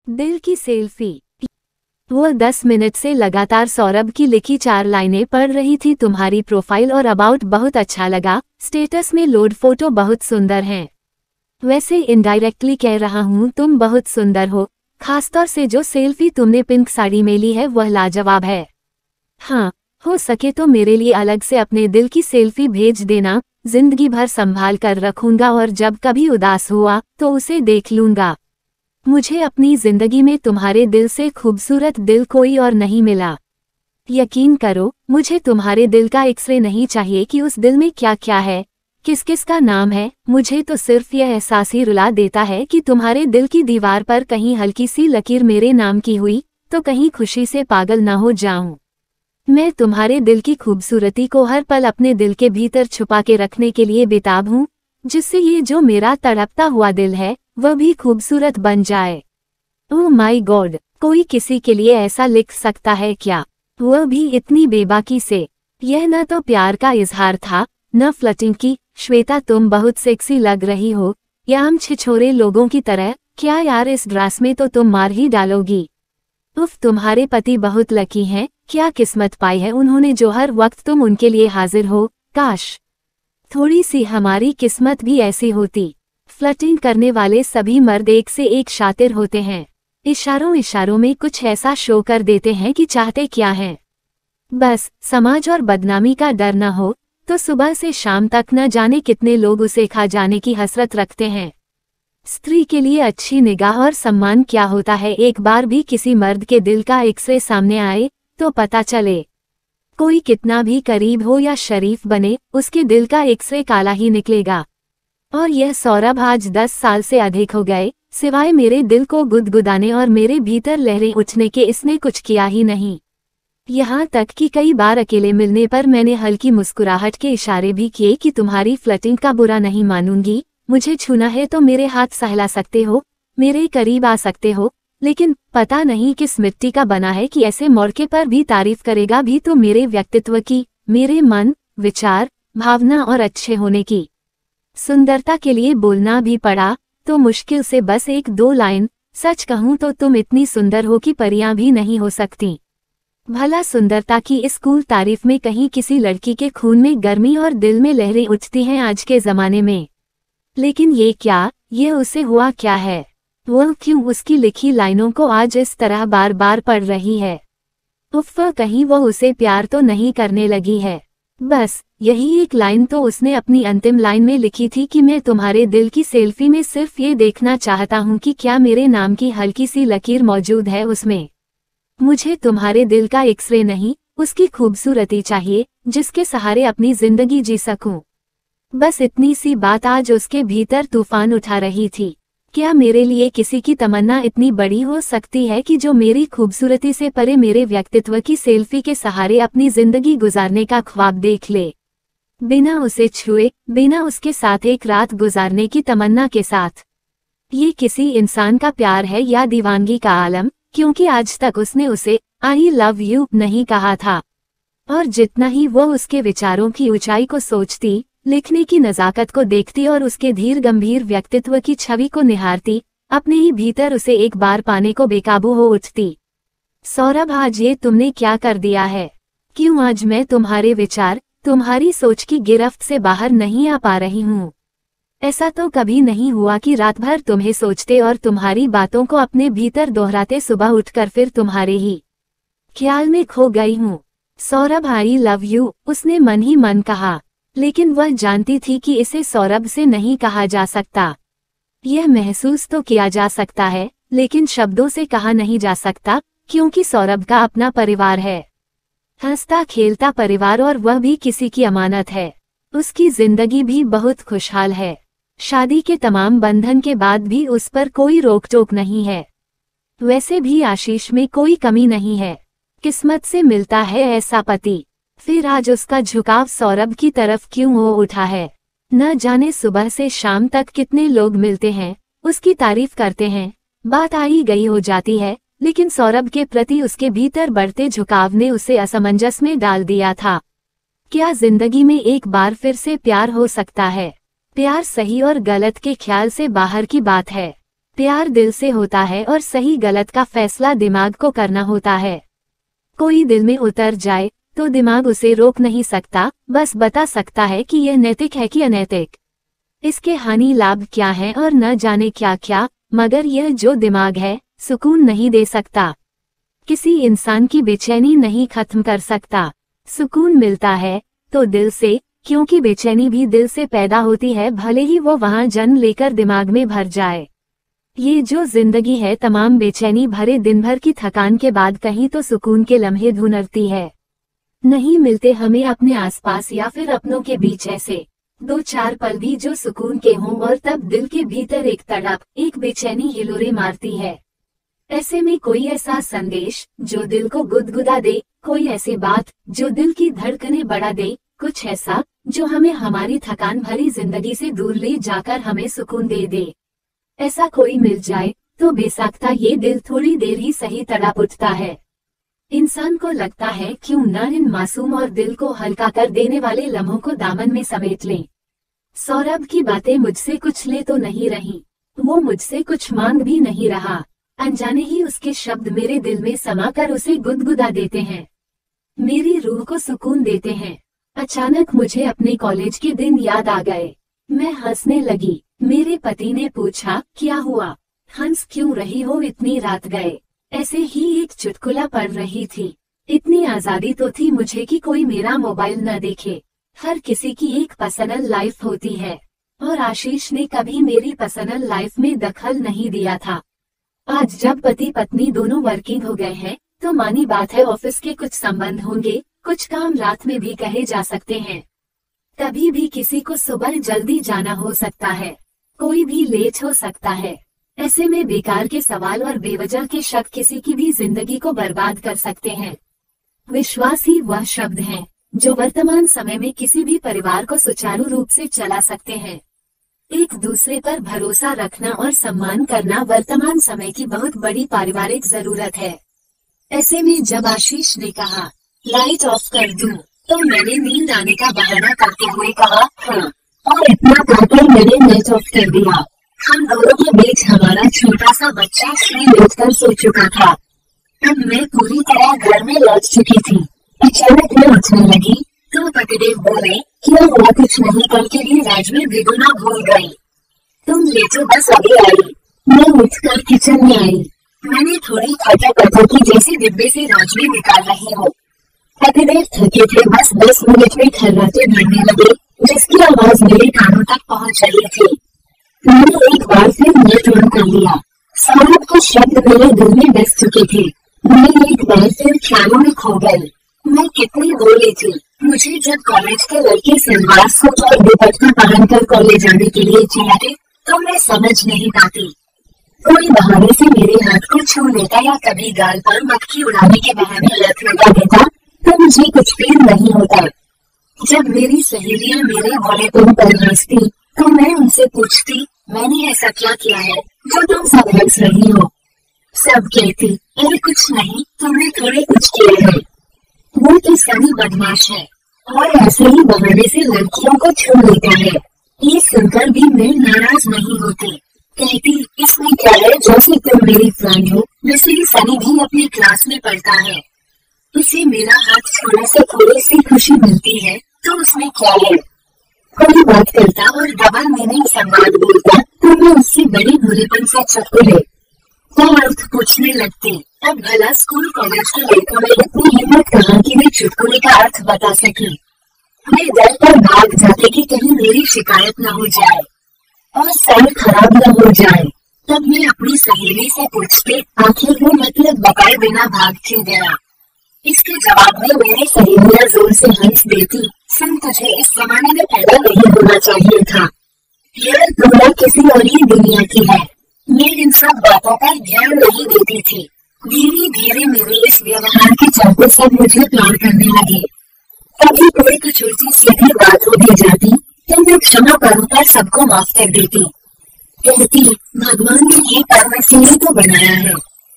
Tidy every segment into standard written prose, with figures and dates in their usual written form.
दिल की सेल्फी। वो 10 मिनट से लगातार सौरभ की लिखी 4 लाइनें पढ़ रही थी। तुम्हारी प्रोफाइल और अबाउट बहुत अच्छा लगा, स्टेटस में लोड फोटो बहुत सुंदर हैं। वैसे इनडायरेक्टली कह रहा हूँ, तुम बहुत सुंदर हो। खासतौर से जो सेल्फी तुमने पिंक साड़ी में ली है वह लाजवाब है। हाँ, हो सके तो मेरे लिए अलग से अपने दिल की सेल्फी भेज देना, जिंदगी भर संभाल कर रखूंगा और जब कभी उदास हुआ तो उसे देख लूंगा। मुझे अपनी जिंदगी में तुम्हारे दिल से खूबसूरत दिल कोई और नहीं मिला। यकीन करो, मुझे तुम्हारे दिल का एक्सरे नहीं चाहिए कि उस दिल में क्या क्या है, किस किस का नाम है। मुझे तो सिर्फ यह एहसास ही रुला देता है कि तुम्हारे दिल की दीवार पर कहीं हल्की सी लकीर मेरे नाम की हुई तो कहीं खुशी से पागल न हो जाऊं। मैं तुम्हारे दिल की खूबसूरती को हर पल अपने दिल के भीतर छुपा के रखने के लिए बेताब हूँ, जिससे ये जो मेरा तड़पता हुआ दिल है वह भी खूबसूरत बन जाए। ओह माय गॉड, कोई किसी के लिए ऐसा लिख सकता है क्या? वह भी इतनी बेबाकी से। यह न तो प्यार का इजहार था, न फ्लर्टिंग की। श्वेता, तुम बहुत सेक्सी लग रही हो, या हम छिछोरे लोगों की तरह? क्या यार, इस ड्रेस में तो तुम मार ही डालोगी। उफ, तुम्हारे पति बहुत लकी हैं, क्या किस्मत पाई है उन्होंने जो हर वक्त तुम उनके लिए हाजिर हो। काश थोड़ी सी हमारी किस्मत भी ऐसी होती। फ्लर्टिंग करने वाले सभी मर्द एक से एक शातिर होते हैं। इशारों इशारों में कुछ ऐसा शो कर देते हैं कि चाहते क्या हैं। बस समाज और बदनामी का डर न हो तो सुबह से शाम तक न जाने कितने लोग उसे खा जाने की हसरत रखते हैं। स्त्री के लिए अच्छी निगाह और सम्मान क्या होता है, एक बार भी किसी मर्द के दिल का एक्सरे सामने आए तो पता चले। कोई कितना भी करीब हो या शरीफ बने, उसके दिल का एक्सरे काला ही निकलेगा। और यह सौरभ आज 10 साल से अधिक हो गए, सिवाय मेरे दिल को गुदगुदाने और मेरे भीतर लहरें उठने के इसने कुछ किया ही नहीं। यहाँ तक कि कई बार अकेले मिलने पर मैंने हल्की मुस्कुराहट के इशारे भी किए कि तुम्हारी फ्लर्टिंग का बुरा नहीं मानूंगी, मुझे छूना है तो मेरे हाथ सहला सकते हो, मेरे करीब आ सकते हो। लेकिन पता नहीं किस मिट्टी का बना है कि ऐसे मौके पर भी तारीफ करेगा भी तो मेरे व्यक्तित्व की, मेरे मन, विचार, भावना और अच्छे होने की। सुंदरता के लिए बोलना भी पड़ा तो मुश्किल से बस 1-2 लाइन। सच कहूँ तो तुम इतनी सुंदर हो कि परियां भी नहीं हो सकती। भला सुंदरता की इस कूल तारीफ में कहीं किसी लड़की के खून में गर्मी और दिल में लहरें उठती हैं आज के जमाने में। लेकिन ये क्या, ये उसे हुआ क्या है? वह क्यों उसकी लिखी लाइनों को आज इस तरह बार बार पढ़ रही है? उफ़, कहीं वह उसे प्यार तो नहीं करने लगी है? बस यही एक लाइन तो उसने अपनी अंतिम लाइन में लिखी थी कि मैं तुम्हारे दिल की सेल्फी में सिर्फ ये देखना चाहता हूँ कि क्या मेरे नाम की हल्की सी लकीर मौजूद है उसमें। मुझे तुम्हारे दिल का एक्सरे नहीं, उसकी खूबसूरती चाहिए जिसके सहारे अपनी जिंदगी जी सकूं। बस इतनी सी बात आज उसके भीतर तूफान उठा रही थी। क्या मेरे लिए किसी की तमन्ना इतनी बड़ी हो सकती है कि जो मेरी खूबसूरती से परे मेरे व्यक्तित्व की सेल्फी के सहारे अपनी जिंदगी गुजारने का ख्वाब देख ले, बिना उसे छुए, बिना उसके साथ एक रात गुजारने की तमन्ना के साथ। ये किसी इंसान का प्यार है या दीवानगी का आलम? क्योंकि आज तक उसने उसे आई लव यू नहीं कहा था। और जितना ही वह उसके विचारों की ऊंचाई को सोचती, लिखने की नजाकत को देखती और उसके धीर गंभीर व्यक्तित्व की छवि को निहारती, अपने ही भीतर उसे एक बार पाने को बेकाबू हो उठती। सौरभ, आज ये तुमने क्या कर दिया है? क्यों आज मैं तुम्हारे विचार, तुम्हारी सोच की गिरफ्त से बाहर नहीं आ पा रही हूँ? ऐसा तो कभी नहीं हुआ कि रात भर तुम्हें सोचते और तुम्हारी बातों को अपने भीतर दोहराते सुबह उठकर फिर तुम्हारे ही ख्याल में खो गई हूँ। सौरभ, आई लव यू, उसने मन ही मन कहा, लेकिन वह जानती थी कि इसे सौरभ से नहीं कहा जा सकता। यह महसूस तो किया जा सकता है, लेकिन शब्दों से कहा नहीं जा सकता, क्योंकि सौरभ का अपना परिवार है, हंसता खेलता परिवार, और वह भी किसी की अमानत है। उसकी जिंदगी भी बहुत खुशहाल है। शादी के तमाम बंधन के बाद भी उस पर कोई रोक टोक नहीं है। वैसे भी आशीष में कोई कमी नहीं है। किस्मत से मिलता है ऐसा पति। फिर आज उसका झुकाव सौरभ की तरफ क्यों हो उठा है? न जाने सुबह से शाम तक कितने लोग मिलते हैं, उसकी तारीफ करते हैं, बात आई गई हो जाती है, लेकिन सौरभ के प्रति उसके भीतर बढ़ते झुकाव ने उसे असमंजस में डाल दिया था। क्या जिंदगी में एक बार फिर से प्यार हो सकता है? प्यार सही और गलत के ख्याल से बाहर की बात है। प्यार दिल से होता है और सही गलत का फैसला दिमाग को करना होता है। कोई दिल में उतर जाए तो दिमाग उसे रोक नहीं सकता, बस बता सकता है कि यह नैतिक है कि अनैतिक, इसके हानि लाभ क्या है और न जाने क्या क्या, मगर यह जो दिमाग है सुकून नहीं दे सकता, किसी इंसान की बेचैनी नहीं खत्म कर सकता। सुकून मिलता है तो दिल से, क्योंकि बेचैनी भी दिल से पैदा होती है, भले ही वो वहां जन्म लेकर दिमाग में भर जाए। ये जो जिंदगी है तमाम बेचैनी भरे दिन भर की थकान के बाद कहीं तो सुकून के लम्हे ढूंढती है। नहीं मिलते हमें अपने आसपास या फिर अपनों के बीच ऐसे 2-4 पल भी जो सुकून के हों, और तब दिल के भीतर एक तड़प, एक बेचैनी हिलोरे मारती है। ऐसे में कोई ऐसा संदेश जो दिल को गुदगुदा दे, कोई ऐसी बात जो दिल की धड़कनें बढ़ा दे, कुछ ऐसा जो हमें हमारी थकान भरी जिंदगी से दूर ले जाकर हमें सुकून दे दे। ऐसा कोई मिल जाए तो बेसाख्ता ये दिल थोड़ी देर ही सही तड़प उठता है। इंसान को लगता है क्यों न इन मासूम और दिल को हल्का कर देने वाले लम्हों को दामन में समेट लें। सौरभ की बातें मुझसे कुछ ले तो नहीं रही, वो मुझसे कुछ मांग भी नहीं रहा, अनजाने ही उसके शब्द मेरे दिल में समाकर उसे गुदगुदा देते हैं, मेरी रूह को सुकून देते हैं। अचानक मुझे अपने कॉलेज के दिन याद आ गए। मैं हंसने लगी। मेरे पति ने पूछा, क्या हुआ, हंस क्यों रही हो, इतनी रात गए। ऐसे ही एक चुटकुला पढ़ रही थी। इतनी आजादी तो थी मुझे कि कोई मेरा मोबाइल न देखे। हर किसी की एक पर्सनल लाइफ होती है और आशीष ने कभी मेरी पर्सनल लाइफ में दखल नहीं दिया था। आज जब पति पत्नी दोनों वर्किंग हो गए हैं तो मानी बात है ऑफिस के कुछ संबंध होंगे, कुछ काम रात में भी कहे जा सकते हैं। कभी भी किसी को सुबह जल्दी जाना हो सकता है, कोई भी लेट हो सकता है। ऐसे में बेकार के सवाल और बेवजह के शक किसी की भी जिंदगी को बर्बाद कर सकते हैं। विश्वास ही वह शब्द है जो वर्तमान समय में किसी भी परिवार को सुचारू रूप से चला सकते हैं। एक दूसरे पर भरोसा रखना और सम्मान करना वर्तमान समय की बहुत बड़ी पारिवारिक जरूरत है। ऐसे में जब आशीष ने कहा लाइट ऑफ कर दूं, तो मैंने नींद आने का बहाना करते हुए कहा हाँ, और इतना कहकर मैंने नेट ऑफ कर दिया। हम दोनों के बीच हमारा छोटा सा बच्चा श्री लेटकर सो चुका था। अब मैं पूरी तरह घर में लौट चुकी थी। अचानक मैं उठने लगी तो पतिदेव बोले, क्या हुआ, कुछ नहीं, कल के लिए राज में भिगोना भूल गई। तुम लेटो, बस अभी आई। मैं उठकर किचन में आई। मैंने थोड़ी खटर की जैसे डिब्बे से राज में निकाल रही हूँ। पतिदेव थके थे, बस 10 मिनट में खर्राटे भरने लगे, जिसकी आवाज मेरे कानों तक पहुँच रही थी। मैंने एक बार फिर नेट ऑन कर लिया। सौरभ के शब्द मेरे दिल में बस चुके थे। मैं एक बार फिर ख्यालों में खो गई। मैं कितनी भोली थी। मुझे जब कॉलेज के लड़के सलवार सूट और दुपट्टा पहनकर कॉलेज आने के लिए चिल्लाते तो मैं समझ नहीं पाती। कोई बहाने से मेरे हाथ को छू लेता या कभी गाल पर मक्खी उड़ाने के बहाने लत लगा देता तो मुझे कुछ फील नहीं होता। जब मेरी सहेलियां मेरे भोलेपन पर हंसती तो मैं उनसे पूछती, मैंने ऐसा क्या किया है जो तुम सब हंस रही हो। सब कहती, अरे कुछ नहीं, तुमने थोड़े कुछ किया है। वो तो सभी बदमाश है और ऐसे ही बहाने से लड़कियों को छू लेता है। ये सुनकर भी मैं नाराज नहीं होती। कहती, इसमें क्या है, जैसे तुम मेरी फ्रेंड हो, वैसे ही सनी भी अपनी क्लास में पढ़ता है। उसे मेरा हाथ छूने से थोड़ी सी खुशी मिलती है तो उसमें क्या है। कोई बात करता और डबल मीनिंग संवाद बोलता तो मैं उससे बड़ी बुरेपन से चुटकुले का अर्थ पूछने लगती। अब भला स्कूल कॉलेज के लड़कों में इतनी हिम्मत कहाँ कि वे चुटकुले का अर्थ बता सके। मैं डर पर भाग जाते कि कहीं मेरी शिकायत न हो जाए और साल खराब न हो जाए। तब मैं अपनी सहेली से पूछते, आखिर वो मतलब बताए बिना भाग क्यों गया। इसके जवाब में मेरी सहेलियां जोर से हंस देती, सुन, तुझे इस जमाने में पैदा नहीं होना चाहिए था। यार, दुनिया किसी और ही दुनिया की है। मैं इन सब बातों पर ध्यान नहीं देती थी। धीरे धीरे मेरे इस व्यवहार के चलते सब मुझे प्यार करने लगे। कभी कोई कुछ उल्टी सीधी बात हो भी जाती तो मैं क्षमा करूं पर सबको माफ कर देती। कहती, भगवान ने ये कर्म इसलिए तो बनाया है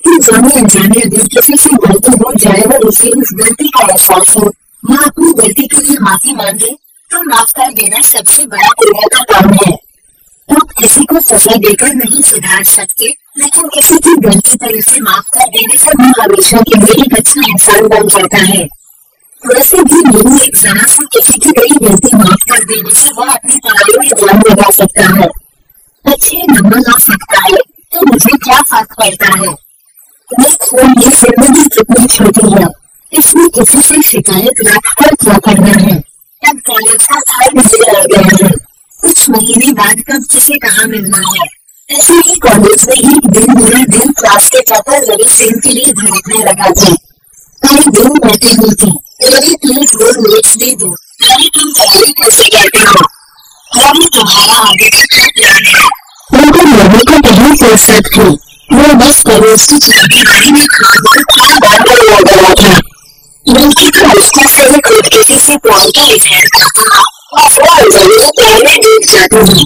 कि जाने अनजाने अगर किसी से गलती हो जाए और उसे उस गलती का एहसास हो या अपनी गलती के लिए माफी मांगे तो माफ कर देना सबसे बड़ा पुण्य का काम है। आप किसी को सजा देकर नहीं सुधार सकते, लेकिन किसी की गलती पर उसे माफ कर देने से वो हमेशा के लिए एक अच्छा इंसान बन जाता है। वैसे भी मेरी एक जरा से किसी की बड़ी गलती माफ कर देने से वो अपनी पढ़ाई में ध्यान लगा सकता है, अच्छे नंबर ला सकता है, तो मुझे क्या फर्क पड़ता है। ये जिंदगी कितनी छोटी है, इसमें किसी से शिकायत रखकर क्या करना है। अब कॉलेज का थर्ड ईयर आ गया है, कुछ महीने बाद कब किसे कहाँ मिलना है। ऐसे ही कॉलेज में एक दिन मेरा दिल क्लास के टॉपर रवि सिंह के लिए धड़कने लगा था। पूरे दिन बैठी हुई थी, रवि प्लीज 2 मिनट्स दे दो, रवि तुम तैयारी कैसे करते हो, रवि तुम्हारा आगे का क्या प्लान है। लेकिन रवि को नहीं फुर्सत थी, वो बस कॉलेज की चाबीदारी में खामोश था, बाहर हो गया था। बल्कि तो मुश्किल से ही खुद किसी से प्यार का इजहार करता था, बस वो अंजलि को प्यार में डूब जाती थी।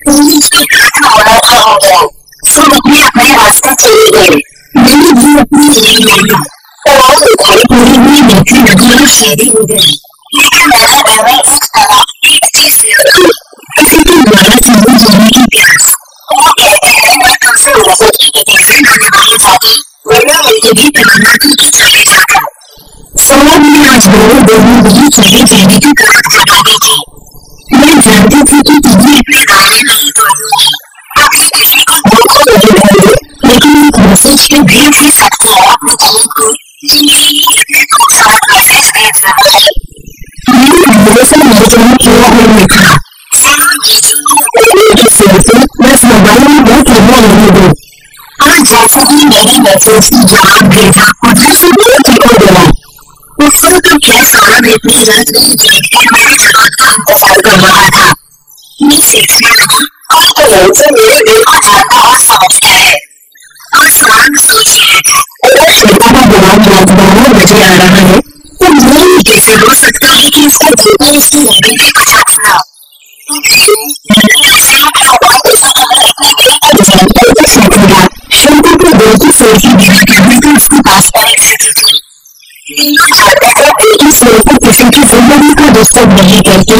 कॉलेज का खत्म हो रहा था, हो गया, सब अपने अपने रास्ते चले गए, मैंने भी अपनी लेन लिया, पढ़ाई लिखाई पूरी हुई, नौकरी लगी और शादी हो गई। लेकिन मेरे दिल में एक तरह एक चीज थी, किसी की द्वारा चली जाने की प्यास। वो कहते हैं मैं तुमसे मोहब्बत की कैसे ना निभाई जाती, वरना मुझे भी तमन्ना थी कि चले जाता। सौरभ ने आज मेरे दिल में वही चले जाने की ताकत जगा दी थी। मैं जानती थी कि तुम्हें अपने दायरे नहीं तोड़ूंगी, कभी किसी को धोखा नहीं दूंगी, लेकिन एक मैसेज के भेज ही सकती है अपने कलीग को, जिंदगी में इसने कुछ शॉर्ट मैसेज भेज रहा है। मैंने मेरे से निर्जन किया हुआ था, बस मोबाइल में बहुत लगा नहीं दो। आज जैसे ही मेरी मैसेज की जवाब भेजा, उधर से मेरे टिको दिया। उससे तो क्या सौरभ इतनी रात नहीं जागकर मेरे जवाब का इंतजार कर रहा था। मैं सीखने लगा, और तो लड़के मेरे दिल को जानता और समझता है। और सौरभ सोच रहा था, अगर श्वेता का जवाब रात 12 बजे आ रहा है, तो ये कैसे हो सकता है कि उसके दिल पर उसकी लड़की ने कुछ हाथ ना। श्वेता को दिल की सेल्फी देना करने को उसके पास परिस्थिति थी। तीनों जानते थे कि श्वेता किसी की जिंदगी को डिस्टर्ब नहीं करती,